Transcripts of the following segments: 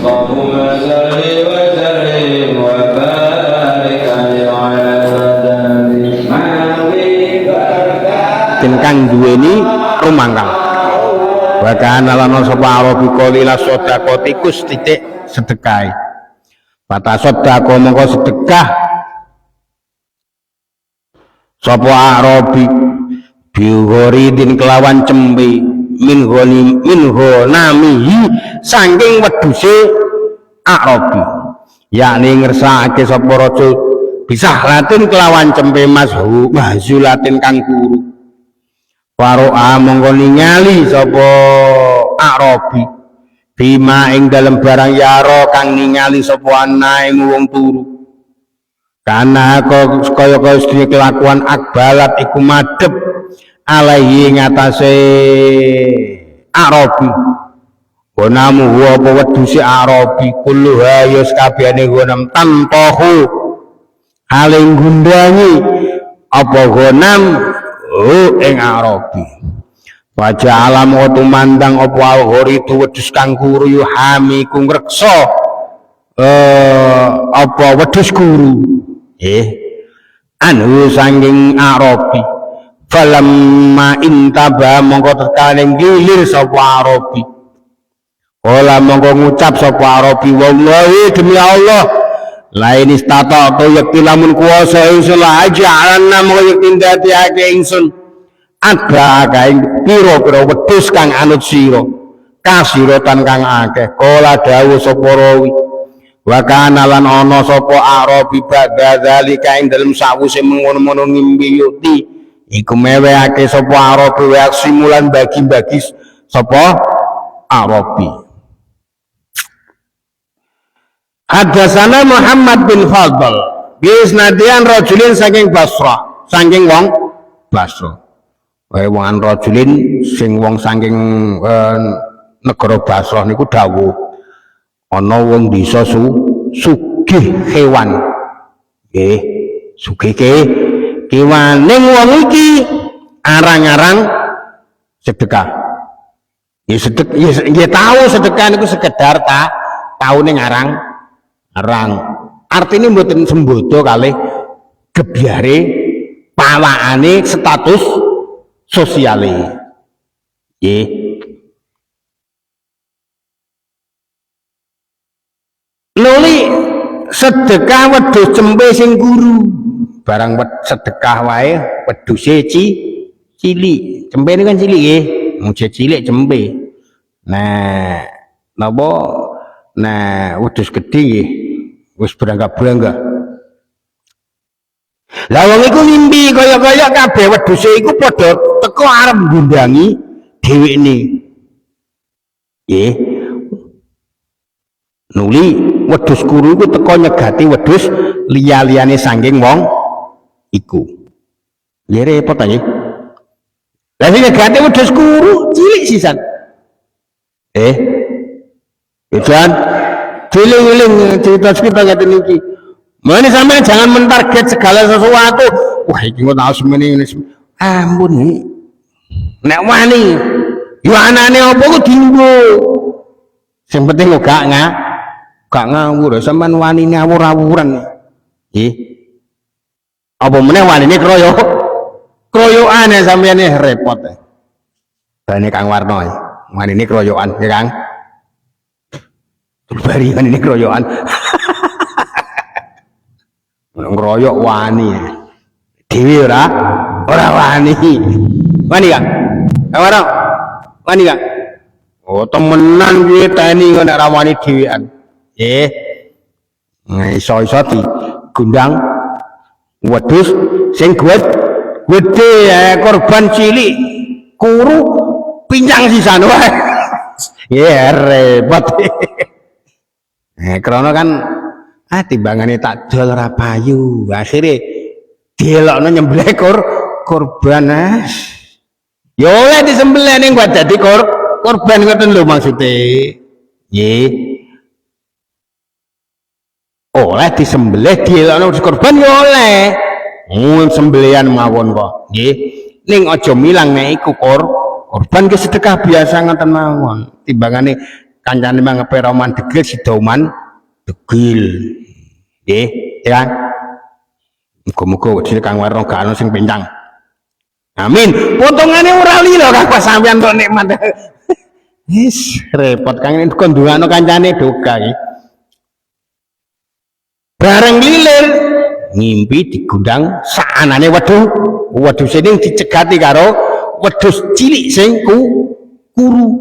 اللهم صل وسلم وبارك على den kang duweni rumangkang wa kana lan sapa arabi qalila sedekah iku titik sedekah bata sedekah mongko sedekah sapa arabi biuridin kelawan cembe minho namihi saking wedhuse arabi yakni ngersakake sapa raja bisa latin kelawan cembe mahzulatin kang kuru faro'a mongko ningali sapa arabi bima ing dalem barang yaro kang ningali sapa ana ing wong turu kana kaya sedaya kelakuan akbalat iku madhep alaihi ngatasé arabi gonamu apa wedhuse arabi kulluha ya sakabehane gonam tanpahu haling gundangi apa gonam ing arabi wajah alam tumandang apa al-ghoridu wedhus kang kuru yuhami ku ngreksa apa wedhus kuru anu sanging arabi falamma intaba mongko tekane gilir sapa arabi ola mongko ngucap sapa arabi wallahi demi Allah lain istata to yakti lamun kuwasa ingsun la ajalanna mongko yakti ndadekake ingsun ada kae pira-pira wedhus kang anut sira kasiratan kang akeh kala dawuh sapa rawi wa kana lan ana sapa arabi badha zalika ing dalem sawise mengono-mono ngimbi yuti iku mewehake sapa arabi wa simulan bagi-bagi sapa arabi. Hadatsana Muhammad bin Fadl bisnadian rajulin saking Basra saking wong Basra wong rajulin sing wong saking negara Basra niku dawuh ana wong desa sugih kewan nggih sugih kewaning wong iki arang-arang sedekah ya tahu sedekah niku sekedar tahu ning arang artine mboten sembodo kalih gebyare pawakane status sosiale nggih nuli sedekah wedhus cembe sing guru barang sedekah wae wedhuse cilik cembe ini kan cilik nggih muje cilik cembe nah napa nah wedhus gedhe nggih wis berangga-berangga lah wong iku ngimpi kaya-kaya kabeh wedhuse iku padha teko arep nggundangi dhewekne nggih nuli wedhus kuru iku teko nyegati wedhus liya-liyane saking wong iku ya repot aja lah sing nyegati wedhus kuru cilik sisan Ijan cilik-cilik cerita ngeten iki mene sampeyan jangan mentarget segala sesuatu wah iki kok tau semene ampun nek wani yo anane apa ku dienggo sing penting kok gak ngawur sampean wani ngawur-awuran nggih apa meneh wanine kroyokan sampeyan repot bane Kang Warno wanine kroyokan ya Kang bari wanine kroyokan ngeroyok wani dhewe ora wani Kang Warno wani Kang oh temenan kuwi tani kok nek ra wani dhewean iso-iso digundang wedhus sing gedhe korban cilik kuru pincang sisan wae ya repot krana kan timbangane tak dol ora payu akhire dielokno nyembelih korban ya oleh disembelih ning buat dadi korban ngoten lho maksude nggih oleh disembelih dielokno korban ya oleh sembelihan mawon kok nggih ning aja milang nek iku korban ke sedekah biasa ngoten mawon timbangane kancane mangepe roman degil sidoman degil. Nggih, ya. Muga-muga wedine Kang Warno gak ono sing pencang. Amin. Potongane ora lilo Kang pas sampean tok nikmat. Wis repot Kang ini kondungano kancane doga iki. Bareng lilir ngimpi digundang saanane wedhus sing dicegati karo wedhus cilik sing kuru.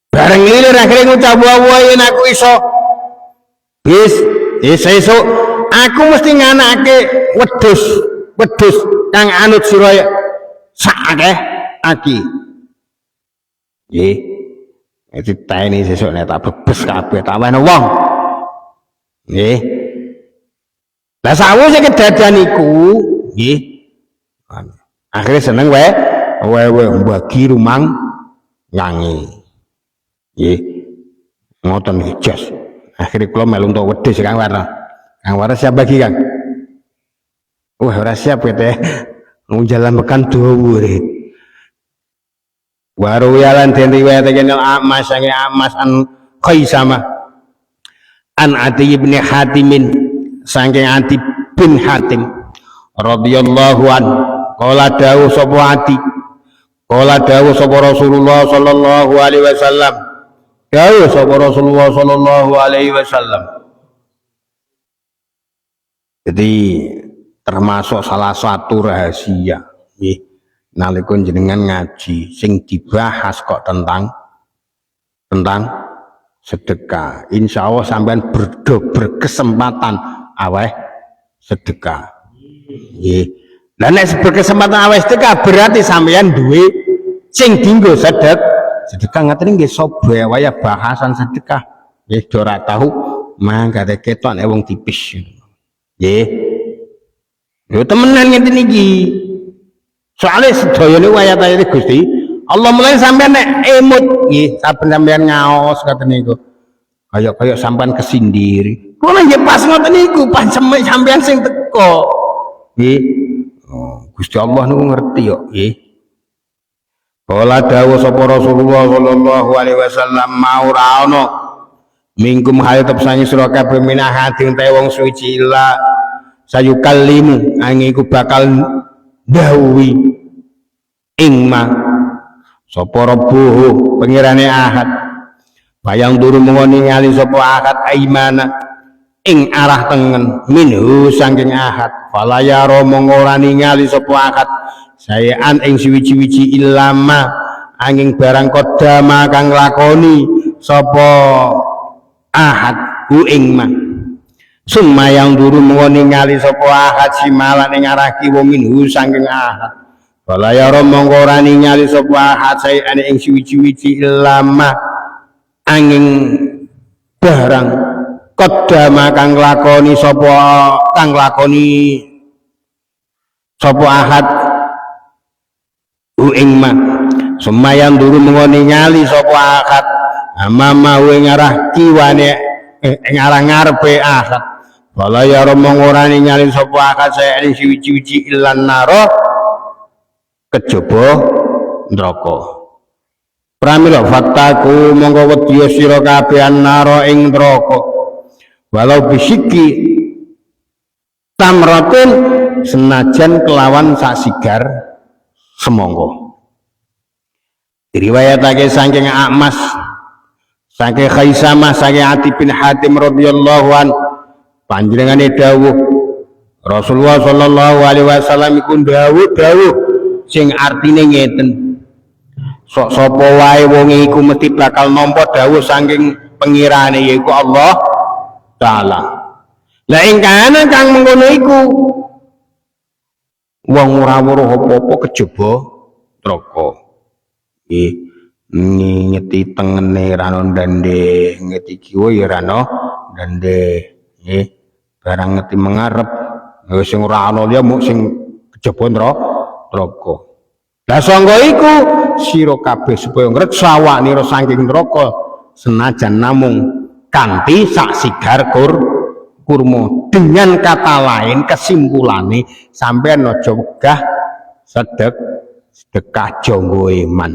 Bareng lilir akhirnya ngucap wae yen aku iso esuk aku mesti nganake wedhus kang anut sira sakeh aki. Nggih. Diteni sesuk nek tak bebes kabeh tak wehno wong. Nggih. Lah sawise kedadean iku, nggih. Akhirnya seneng wae mbagi rumang nyanyi. Nggih. Ngoten iki jos. Akhirnya kula melu entuk wedhus Kang Warno. Kang Warno siap bagi Kang. Wah ora siap teh. Jalan mekan dawa. Waru yalan den riwayatake Amas sange Amas an Qaisama an Ati bin Hatimin sange Ati bin Hatim radhiyallahu an qala dawu sapa Ati qala dawu sapa Rasulullah sallallahu alaihi wasallam dawu sapa Rasulullah sallallahu alaihi wasallam. Jadi termasuk salah satu rahasia nggih nalika jenengan ngaji sing dibahas kok tentang sedekah. Insya Allah sampean berkesempatan aweh sedekah. Nggih. Lah nek berkesempatan aweh sedekah berarti sampean duwe sing dienggo sedekah ngaten nggih sobe waya bahasan sedekah. Nggih ora tahu mangkate ketok nek wong tipis. Nggih. Yo temenan ngeten iki. Soalnya sedayane ayat-ayat Gusti Allah mulai sampean nek emut nggih saben sampean ngaos ngoten niku kaya sampean kesindir kula nggih pas ngoten niku pas sampean sing teko nggih Gusti Allah niku ngerti kok nggih. Kala dawuh sapa Rasulullah sallallahu alaihi wasallam maura ana mingkum hayatep sangi sira kabeh minahading te wong suci illa sayukallimu angin iku bakal dawuhi ingma sapa rabbuhu pengirane ahad bayang turu mengoni ngali sapa ahad aimana ing arah tengen minhu saking ahad falayaro mongora ningali sapa ahad sayan ing siwiji-wiji ilama angin barang kodama kang lakoni sapa ahad hu ingma sumayang turu mengoni ngali sapa ahad simalan ing arah kiwa minhu saking ahad Balaya mongko ora ningali sapa ahad sayan ing siwiji-wiji ilama angin barang kodama kang lakoni sapa ahad ing ma sumayang duru mengoni ningali sapa ahad amama ing arah kiwane ing arah ngarepe ahad balaya mongko ora ningali sapa ahad sayan ing siwiji-wiji ilan naro kejaba neraka. Pramila fataku mongko wedya sira kabeh naro ing neraka. Walau bisiki tamratun senajan kelawan sak sigar semangka. Diriwayatake saking Amas, saking Khaisamah, saking Ati bin Hatim radhiyallahu an panjenengane dawuh Rasulullah sallallahu alaihi wasallam iku dawuh sing artine ngeten. Sok sapa wae wong iku mesti bakal nampa dawuh saking pengirane yaiku Allah taala. Lah ing kanan kang mengkono iku wong ora weruh apa-apa kejaba neraka. Nggih, ngeti tengene ra ono ndande, ngeti kiwa ya ra ono ndande. Nggih, barang ngeti mengarep sing ora ono ya mung sing kejaba neraka. Lah sangga iku sira kabeh supaya ngreksa awaknira saking neraka senajan namung kanthi sak sigar kurma. Dengan kata lain kesimpulannya sampean aja wegah sedekah jangga iman.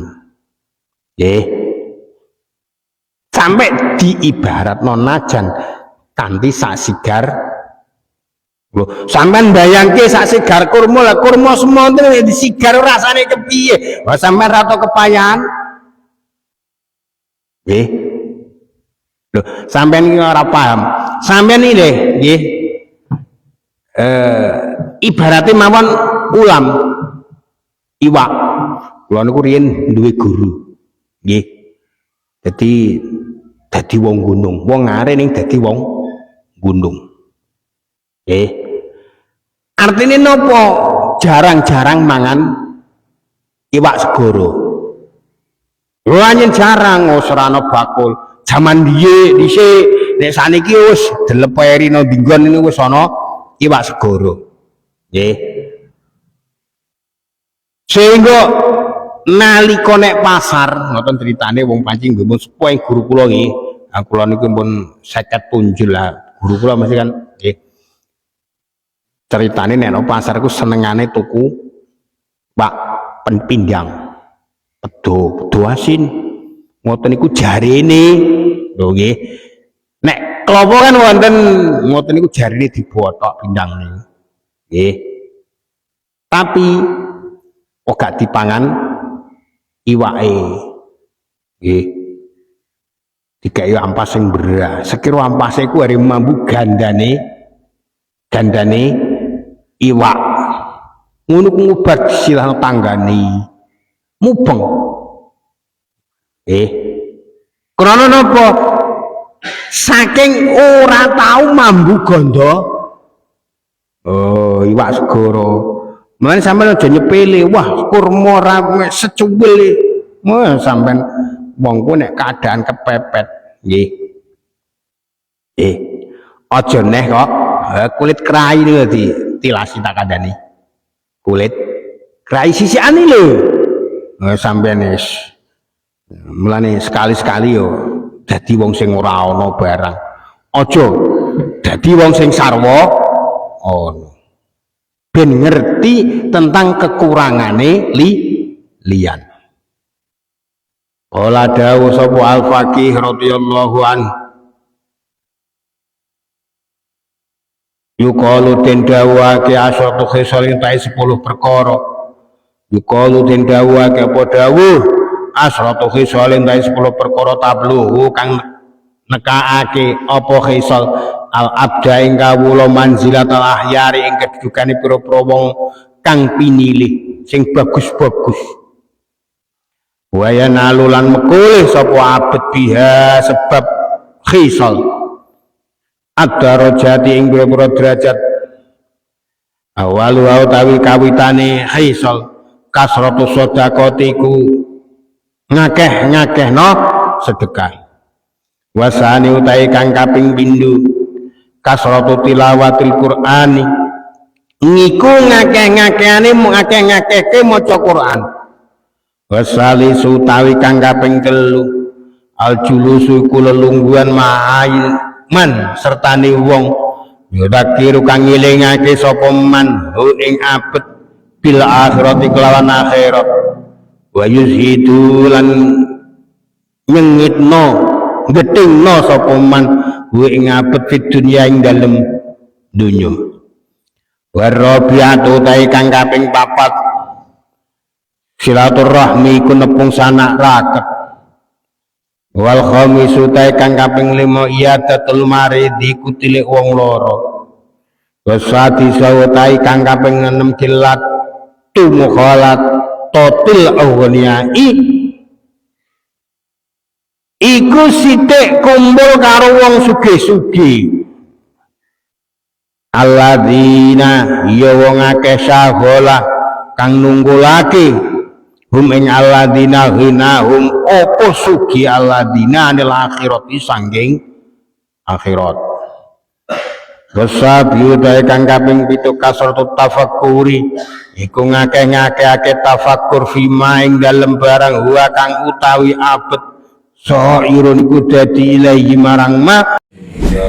Nggih. sampai diibaratno najan kanthi sak sigar. Lho, sampean bayangke sak sigar kurma, lah kurma semonten disigar rasane kepiye? Wah sampean ra tau kepayahan. Nggih. Lho, sampean iki ora paham. Sampean iki nggih. Ibaratnya mawon ulam iwak. Kula niku riyen duwe guru. Nggih. Dadi wong gunung. Wong are ning dadi wong gunung. Nggih. Artine napa? Jarang-jarang mangan iwak segara. Lho anjen jarang ora ana bakul. Jaman dhisik nek saniki wis deleperi nang dinggon ini wis ana iwak segara. Nggih. Sehingga nalika nek pasar ngoten critane wong pancing mbon sepuh guru kula nggih. Kula niku pun 50 tunjul lah. Guru kula mesti kan nggih. Ceritane nek nang pasar iku senengane tuku Pak pindang. Pedo asin. Ngoten niku jarene. Lho nggih. Nek klopo kan wonten ngoten niku jarine dibothok pindang niku. Nggih. Tapi gak dipangan iwake. Nggih. Digawe ampas sing beras. Sekira ampase iku are mambu gandane iwak. Ngono ku ngubat silah tanggane. Mubeng. Krana napa? Saking ora tau mambu ganda. Oh, iwak segara. Mulane sampeyan aja nyepele, wah kurma ra secuwil. Wah sampeyan wong ku nek keadaan kepepet, nggih. Aja neh kok kulit kerai niku ditilasi tak kandhani. Kulit kerai sisikane lho. Sampeyan wis mulane sekali-sekali yo dadi wong sing ora ana barang. Aja dadi wong sing sarwa ana. Ben ngerti tentang kekurangane liyan. Qala dawu sapa Al-Faqih radhiyallahu an. Yuqalu den dawuhake asyatu khisalin ta'i 10 perkara. Yuqalu den dawuhake apa dawuh asyatu khisalin ta'i 10 perkara tabluhu kang nekaake apa khisal al-abda ing kawula manzilatal ahyari ing kedudukane pira-pira wong kang pinilih sing bagus-bagus. Wa yanalulan mekulih sapa abet biha sebab khisal ad-darajati ing pira-pira derajat. Awalu utawi kawitane khisal kasratu sedekatiku ngakeh-ngakehno sedekah. Wasani utai kang kaping pindho kasratu tilawatil Qur'ani niku ngakeh-ngakehane ngakeh-ngakehke maca Qur'an. Wasali sutawi kang kaping 3 aljulusu kulelungguhan man sertane wong yadakiru kang ngelingake sapa man ing abet bil akhirati kelawan akhirat wa yuzhidu lan nyengitno gedhingno sapa man ing abet fid dunya ing dalem donya. Warabiatu ta'i kang kaping 4 silaturahmi iku nepung sanak raket. Wal khamisu ta'i kang kaping 5 iyadatul marid iku tilik wong lara. Wasati sawatai kang kaping 6 kilat tumukhalat totil awghniai iku sithik kumpul karo wong sugih-sugih. Alladzina ya wong akeh sagola kang nunggulake hum ing alladzina ghinahum apa sugih alladzina anil akhirati sangking akhirat. Wasabi utahe kang kaping 7 kasratu tafakkuri iku ngakeh-ngakehake tafakkur fima ing dalem barang huwa kang utawi abet sa'irun iku dadi ilahi marang ma ya